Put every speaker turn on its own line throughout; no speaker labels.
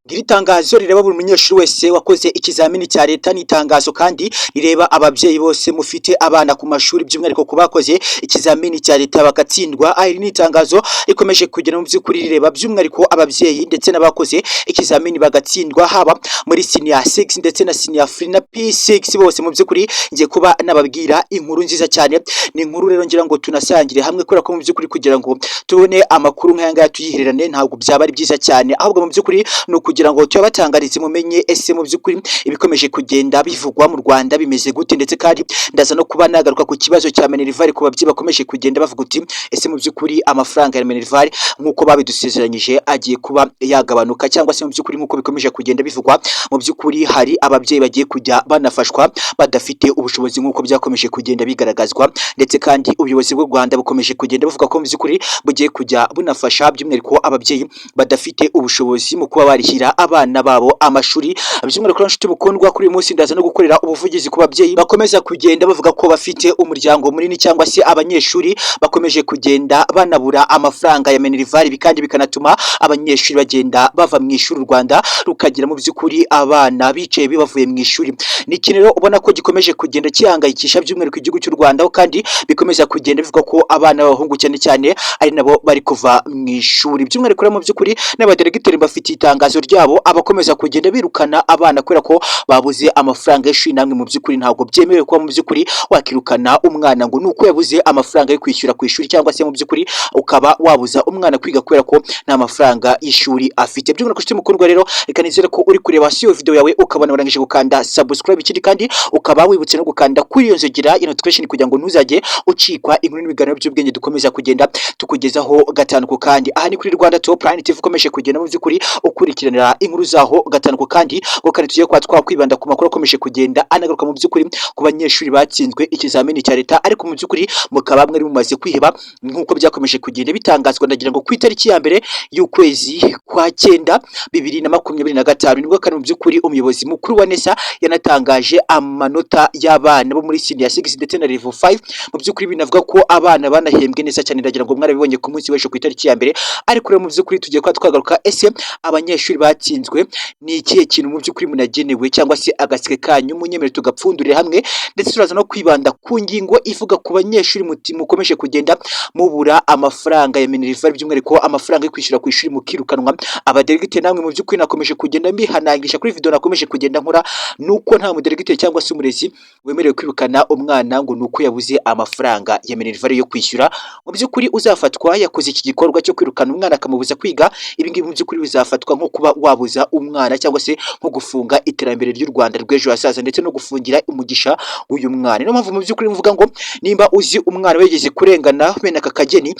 Ngiri tangazo rireba buri munyeshuri wese wakoze ikizamini cya leta, ni itangazo kandi rireba ababyeyi bose mufite abana ku mashuri, by'umwihariko ku bakoze ikizamini cya leta bagatsindwa. Iri ni itangazo rikomeje kugera mu by'ukuri rireba by'umwihariko ababyeyi ndetse n'abakoze ikizamini bagatsindwa, haba muri senior 6 ndetse na senior 3 na P6 bose. Mu by'ukuri ngiye kuba nababwira inkuru nziza cyane, ni inkuru rero ngira ngo tunasangire hamwe, kubera ko mu by'ukuri kugira ngo tubone amakuru nk'aya ngaya tuyihererane ntabwo byaba ari byiza cyane, ahubwo mu by'ukuri ni kugira ngo tuyabatangarize mumenye ese mu by'ukuri ibikomeje kugenda bivugwa mu Rwanda bimeze gute, ndetse kandi ndaza no kuba nagaruka ku kibazo cya Minerval ku babyeyi bakomeje kugenda bavuga uti ese mu by'ukuri amafaranga ya Minerval nk'uko babidusezeranyije agiye kuba yagabanuka, cyangwa se mu by'ukuri nk'uko bikomeje kugenda bivugwa mu by'ukuri hari ababyeyi bagiye kujya banafashwa badafite ubushobozi nk'uko byakomeje kugenda bigaragazwa, ndetse kandi ubuyobozi bw'u Rwanda bukomeje kugenda buvuga ko mu by'ukuri bugiye kujya bunafasha by'umwihariko ababyeyi badafite ubushobozi mu kuba barishyira abana babo amashuri. By'umwihariko nshuti bukundwa, kuri uyu munsi ndaza no gukorera ubuvugizi ku babyeyi bakomeza kugenda bavuga ko bafite umuryango munini cyangwa se abanyeshuri bakomeje kugenda banabura amafaranga ya Minerval, ibi kandi bikanatuma abanyeshuri bagenda bava mu ishuri, u Rwanda rukagira mu by'ukuri abana bicaye bibavuye mu ishuri. Ni ikintu rero ubona ko gikomeje kugenda kihangayikisha by'umwihariko igihugu cy'u Rwanda, kandi bikomeza kugenda bivuga ko abana b'abahungu cyane cyane ari nabo bari kuva mu ishuri. By'umwihariko mu by'ukuri n'abaderegiteri bafite itangazo ryabo abakomeza kugenda birukana abana kubera ko babuze amafaranga y'ishuri. Namwe mu by'ukuri ntabwo byemewe kuba mu by'ukuri wakirukana umwana ngo nuko yabuze amafaranga yo kwishyura ku ishuri, cyangwa se mu by'ukuri ukaba wabuza umwana kwiga kubera ko nta mafaranga y'ishuri afite. By'umwihariko nshuti mukundwa rero, reka nizere ko uri kureba hasi iyo video yawe ukabona urangije gukanda subscribe, ikindi kandi ukaba wibutse no gukanda kuri iyo nzogera ya notification kugira ngo ntuzajye ucikwa inkuru n'ibiganiro by'ubwenge dukomeza kugenda tukugezaho gatanu ku kandi. Aha ni kuri Rwanda Top Line TV ukomeje kugenda mu by'ukuri ukurikiranira inkuru zaho gatanu ku kandi, ngo kandi tugiye kwa twakwibanda ku makuru akomeje kugenda anagaruka mu by'ukuri ku banyeshuri batsinzwe ikizamini cya leta, ariko mu by'ukuri mukaba mwari mumaze kwiheba nk'uko byakomeje kugenda bitangazwa. Ndagira ngo ku itariki ya mbere y'ukwezi kwa 9 2025 nibwo kandi mu by'ukuri umuyobozi mukuru wa NESA yanatangaje amanota y'abana bo muri senior 6 ndetse na level 5. Mu by'ukuri binavuga ko abana banahembwe neza cyane, ndagira ngo mwarabibonye ku munsi w'ejo ku itariki ya mbere. Ariko rero mu by'ukuri tugiye kwa twagaruka ese abanyeshuri batsinzwe ni ikihe kintu mu by'ukuri munagenewe, cyangwa se agaseke kanyu munyemere tugapfundurire hamwe, ndetse turaza no kwibanda ku ngingo ivuga ku banyeshuri mukomeje kugenda mubura amafaranga ya Minerval, by'umwihariko amafaranga yo kwishyura ku ishuri mukirukanwa. Abaderegiteri namwe mu by'ukuri nakomeje kugenda mbihanangisha kuri video nakomeje kugenda nkora, nuko nta muderegiteri cyangwa se umurezi wemerewe kwirukana umwana ngo nuko yabuze amafaranga ya Minerval yo kwishyura. Mu by'ukuri uzafatwa yakoze iki gikorwa cyo kwirukana umwana akamubuza kwiga, ibi ngibi mu by'ukuri bizafatwa nko kuba wabuza umwana, cyangwa se nko gufunga iterambere ry'u Rwanda rw'ejo hazaza, ndetse no gufungira umugisha w'uyu mwana. Niyo mpamvu mu by'ukuri mvuga ngo nimba uzi umwana wegeze kurengana bene aka kageni,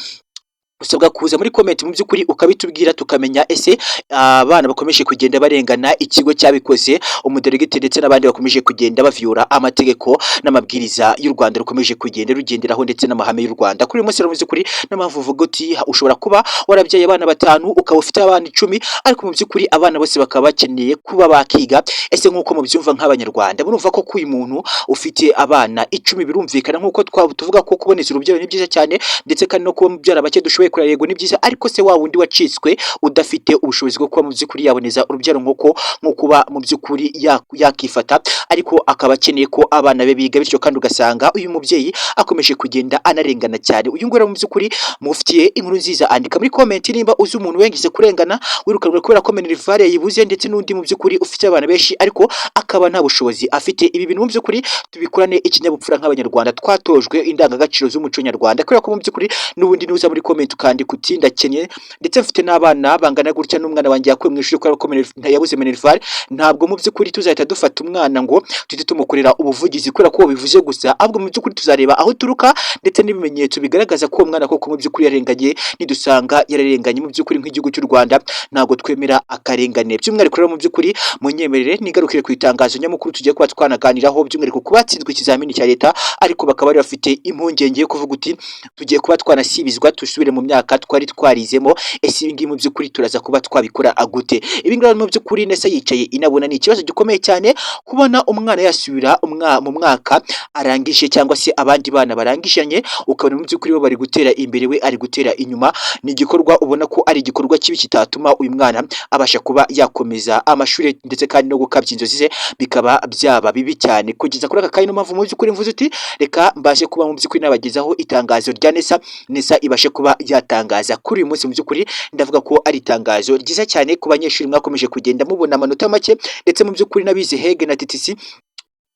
usabwa kuza muri comment mu by'ukuri ukabitubwira tukamenya ese abana bakomeje kugenda barengana ikigo cyabikoze, umuderegiteri ndetse n'abandi bakomeje kugenda bavyura amategeko n'amabwiriza y'u Rwanda rukomeje kugenda rugenderaho, ndetse n'amahame y'u Rwanda. Kuri uyu munsi mu by'ukuri n'ampamvu uvuga uti ushobora kuba warabyaye abana 5 ukaba ufite abana 10, ariko mu by'ukuri abana bose bakaba bakeneye kuba bakiga. Ese nk'uko mubyumva nk'abanyarwanda murumva ko kuyu muntu ufite abana 10 birumvikana nk'uko tuvuga ko kuboneza urubyaro ni byiza cyane, ndetse kandi no kuba mubyara bake dushoboye kurera yego ni byiza, ariko se wa wundi wacitswe udafite ubushobozi bwo kuba mu by'ukuri yaboneza urubyaro nko kuba mu by'ukuri yakifata, ariko akaba akeneye ko abana be biga, bityo kandi ugasanga uyu mubyeyi akomeje kugenda anarengana cyane. Uyu ngura mu by'ukuri mufitiye inkuru nziza, andika muri comment nimba uzi umuntu wengize kurengana wirukanwe kubera ko Minerval yibuze, ndetse n'undi mu by'ukuri ufite abana benshi ariko akaba nta bushobozi afite. Ibi bintu mu by'ukuri tubikurane ikinyabupfura nk'abanyarwanda twatojwe indangagaciro z'umuco nyarwanda, kubera ko mu by'ukuri n'ubundi nuza muri comment kandi kutinda kenye, ndetse mfite n'abana bangana gutya n'umwana wanjye yakuye mu ishuri kubera ko yabuze Minerval. Ntabwo mu by'ukuri tuzahita dufata umwana ngo tujye tumukorera ubuvugizi kubera ko bivuze gusa, ahubwo mu by'ukuri tuzareba aho turuka ndetse n'ibimenyetso bigaragaza ko umwana koko mu by'ukuri yarenganye. Nidusanga yararenganye mu by'ukuri nk'igihugu cy'u Rwanda ntabwo twemera akarengane. By'umwihariko rero mu by'ukuri munyemerere nigarukire ku itangazo nyamukuru tugiye kuba twanaganiraho, by'umwihariko ku batsinzwe ikizamini cya leta ariko bakaba bari bafite impungenge yo kuvuga uti tugiye kuba twanasibizwa dusubire mu myaka twari twarizemo. Ese ibi ngibi mu by'ukuri turaza kuba twabikora gute? Ibi ngibi mu by'ukuri Nesa yicaye inabona ni ikibazo gikomeye cyane kubona umwana yasubira mu mwaka arangije cyangwa se abandi bana barangishanye, ukabona mu by'ukuri bo bari gutera imbere we ari gutera inyuma. Ni igikorwa ubona ko ari igikorwa kibi kitatuma uyu mwana abasha kuba yakomeza amashuri ndetse kandi no gukabya inzozi ze bikaba byaba bibi cyane. Kugeza kuri aka kanya, mpamvu mu by'ukuri mvuze uti reka mbashe kuba mu by'ukuri nabagezaho itangazo rya Nesa ibashe kuba yatangaza kuri uyu munsi. Mu by'ukuri ndavuga ko ari itangazo ryiza cyane ku banyeshuri mwakomeje kugenda mubona amanota make, ndetse mu by'ukuri n'abize Hege na TTC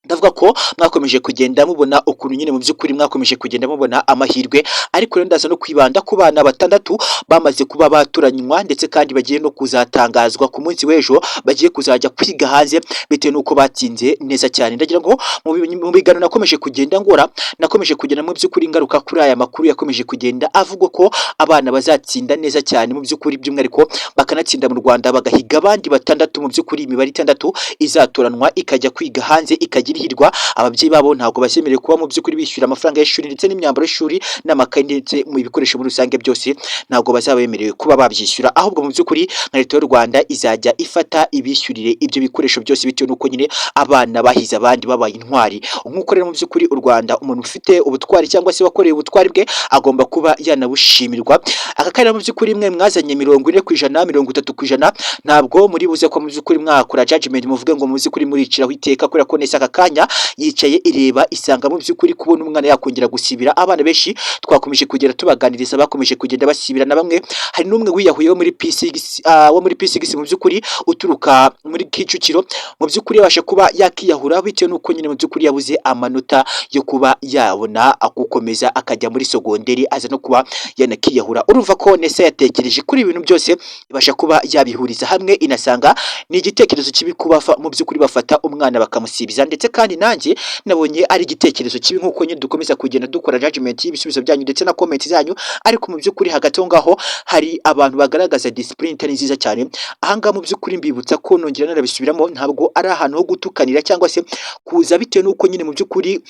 ndavuga ko mwakomeje kugenda mubona ukuntu nyine mu by'ukuri mwakomeje kugenda mubona amahirwe. Ariko rero ndaza no kwibanda ku bana batandatu bamaze kuba baturanywa ndetse kandi bagiye no kuzatangazwa ku munsi w'ejo, bagiye kuzajya kwiga hanze bitewe n'uko batsinze neza cyane. Ndagira ngo mu biganiro nakomeje kugenda ngora, nakomeje kugenda mu by'ukuri ngaruka kuri aya makuru yakomeje kugenda avuga ko abana bazatsinda neza cyane mu by'ukuri, by'umwihariko bakanatsinda mu Rwanda bagahiga abandi batandatu. Mu by'ukuri imibare itandatu izatoranwa ikajya kwiga hanze ikajya irihirwa. Ababyeyi babo ntabwo basemerewe kuba mu by'ukuri bishyura amafaranga y'ishuri ndetse n'imyambaro y'ishuri n'amakaye ndetse mu bikoresho muri rusange byose ntabwo bazaba bemerewe kuba babyishyura, ahubwo mu by'ukuri nka leta y'u Rwanda izajya ifata ibishyurire ibyo bikoresho byose bitewe n'uko nyine abana bahize abandi babaye intwari. Nk'uko rero mu by'ukuri u Rwanda umuntu ufite ubutwari cyangwa se wakoreye ubutwari bwe agomba kuba yanabushimirwa. Aka kanya mu by'ukuri mwe mwazanye 40%, 30%, ntabwo muri buze ko mu by'ukuri mwakora judgment muvuge ngo mu by'ukuri muriciraho iteka, kubera ko Nesa aka kanya yicaye ireba isanga mu by'ukuri kubona umwana yakongera gusibira. Abana benshi twakomeje kugenda tubaganiriza bakomeje kugenda basibira, na bamwe hari n'umwe wiyahuye wo muri P6 mu by'ukuri uturuka muri Kicukiro, mu by'ukuri yabasha kuba yakiyahura bitewe n'uko nyine mu by'ukuri yabuze amanota yo kuba yabona gukomeza akajya muri sogonderi, aza no kuba yanakiyahura. Urumva ko Nesa yatekereje kuri ibintu byose ibasha kuba yabihuriza hamwe, inasanga ni igitekerezo kibi kuba mu by'ukuri bafata umwana bakamusibiza, ndetse kandi nanjye nabonye ari igitekerezo kibi nk'uko nyine dukomeza kugenda dukora judgment y'ibisubizo byanyu ndetse na comment zanyu. Ariko mu by'ukuri hagati aho ngaho hari abantu bagaragaza discipline itari nziza cyane. Ahangaha mu by'ukuri mbibutsa ko nongera narabisubiramo, ntabwo ari ahantu ho gutukanira cyangwa se kuza bitewe n'uko nyine mu by'ukuri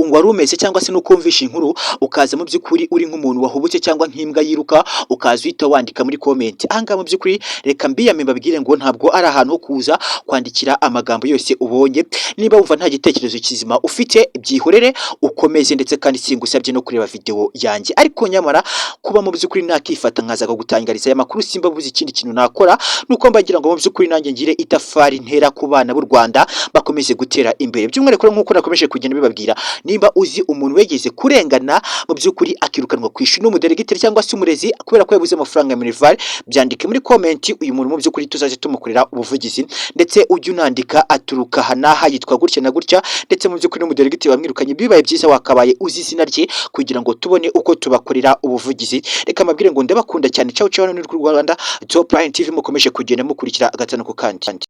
wari umeze cyangwa se nuko wumvisha inkuru ukaza mu by'ukuri uri nk'umuntu wahubutse cyangwa nk'imbwa yiruka ukaza uhita wandika muri comment. Ahangaha mu by'ukuri reka mbiyame mbabwire ngo ntabwo ari ahantu ho kuza kwandikira amagambo yose ubonye. Niba wumva nta gitekerezo kizima ufite byihorere ukomeze, ndetse kandi singusabye no kureba video yanjye. Ariko nyamara kuba mu by'ukuri nakifata nkaza gutangariza aya makuru simba buzi ikindi kintu nakora, nuko mbagira ngo mu by'ukuri nanjye ngire itafari ntera ku bana b'u Rwanda bakomeze gutera imbere. By'umwihariko nk'uko nakomeje kugenda bibabwira, nimba uzi umuntu wegeze kurengana mu by'ukuri akirukanwa ku ishuri n'umuderegiteri cyangwa se umurezi kubera ko yabuze amafaranga ya minerval, byandike muri comment. Uyu muntu mu by'ukuri tuzaje tumukorera ubuvugizi, ndetse ujye unandika aturuka hanaha yitwa gutya na gutya, ndetse mu by'ukuri n'umuderegiteri bamwirukanye bibaye byiza wakabaye uzi izina rye kugira ngo tubone uko tubakorera ubuvugizi. Reka mabwire ngo ndabakunda cyane, ciao ciao, hano ni Rwanda Top Line TV mukomeje kugenda mukurikira agatano ku kandi.